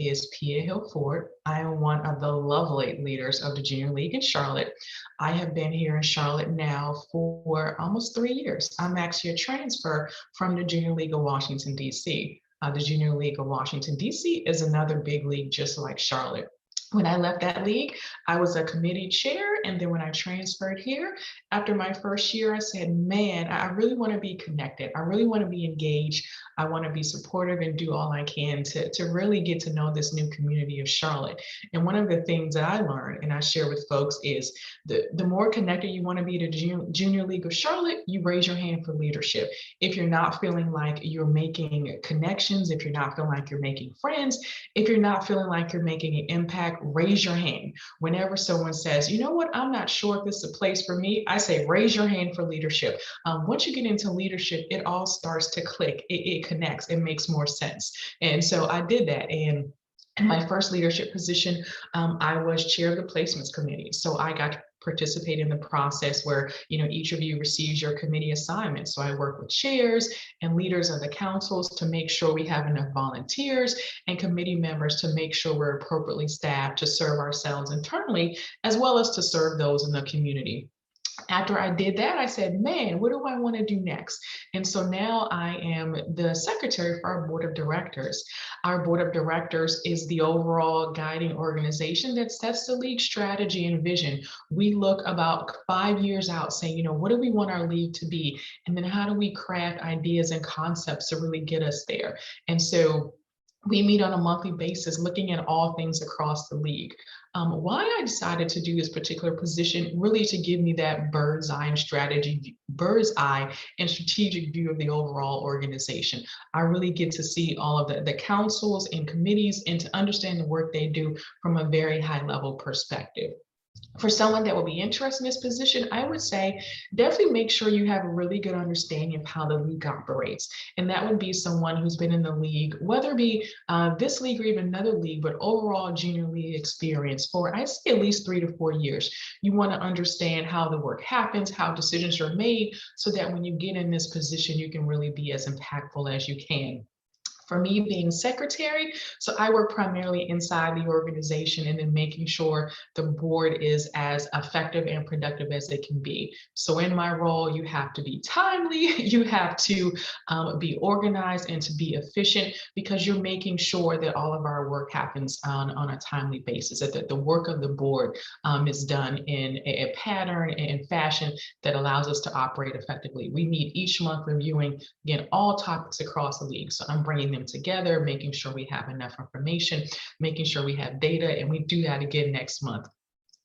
is Pia Hill Ford. I am one of the lovely leaders of the Junior League in Charlotte. I have been here in Charlotte now for almost 3 years. I'm actually a transfer from the Junior League of Washington, D.C. The Junior League of Washington, D.C. is another big league just like Charlotte. When I left that league, I was a committee chair. And then when I transferred here, after my first year, I said, man, I really want to be connected. I really want to be engaged. I want to be supportive and do all I can to really get to know this new community of Charlotte. And one of the things that I learned and I share with folks is the more connected you want to be to Junior League of Charlotte, you raise your hand for leadership. If you're not feeling like you're making connections, if you're not feeling like you're making friends, if you're not feeling like you're making an impact, raise your hand. Whenever someone says, you know what, I'm not sure if this is a place for me, I say, raise your hand for leadership. Once you get into leadership, it all starts to click. It connects. It makes more sense. And so I did that. And in my first leadership position, I was chair of the placements committee. So I got to participate in the process where each of you receives your committee assignment. So I work with chairs and leaders of the councils to make sure we have enough volunteers and committee members to make sure we're appropriately staffed to serve ourselves internally, as well as to serve those in the community. After I did that, I said, man, what do I want to do next? And so now I am the secretary for our board of directors. Our board of directors is the overall guiding organization that sets the league strategy and vision. We look about 5 years out saying, what do we want our league to be? And then how do we craft ideas and concepts to really get us there? And so we meet on a monthly basis looking at all things across the league. Why I decided to do this particular position, really to give me that bird's eye and strategic view of the overall organization. I really get to see all of the councils and committees and to understand the work they do from a very high level perspective. For someone that will be interested in this position, I would say definitely make sure you have a really good understanding of how the league operates. And that would be someone who's been in the league, whether it be this league or even another league, but overall junior league experience for, I say, at least 3 to 4 years. You want to understand how the work happens, how decisions are made, so that when you get in this position, you can really be as impactful as you can. For me being secretary, so I work primarily inside the organization and then making sure the board is as effective and productive as it can be. So in my role, you have to be timely, you have to be organized and to be efficient, because you're making sure that all of our work happens on a timely basis, that the work of the board is done in a pattern and fashion that allows us to operate effectively. We meet each month reviewing, again, all topics across the league. So I'm bringing them together, making sure we have enough information, making sure we have data, and we do that again next month.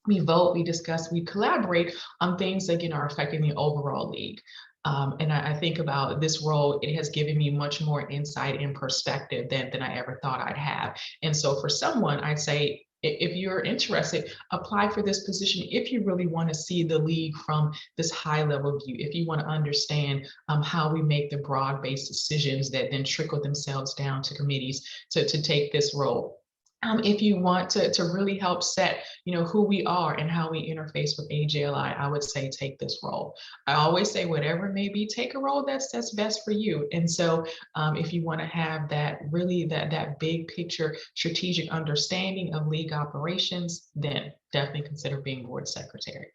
We vote, we discuss, we collaborate on things that, again, are affecting the overall league. And I think about this role, it has given me much more insight and perspective than I ever thought I'd have. And so for someone, I'd say, if you're interested, apply for this position if you really want to see the league from this high level view, if you want to understand how we make the broad-based decisions that then trickle themselves down to committees to take this role. If you want to really help set, who we are and how we interface with AJLI, I would say take this role. I always say whatever it may be, take a role that's best for you. And so if you want to have that big picture strategic understanding of league operations, then definitely consider being board secretary.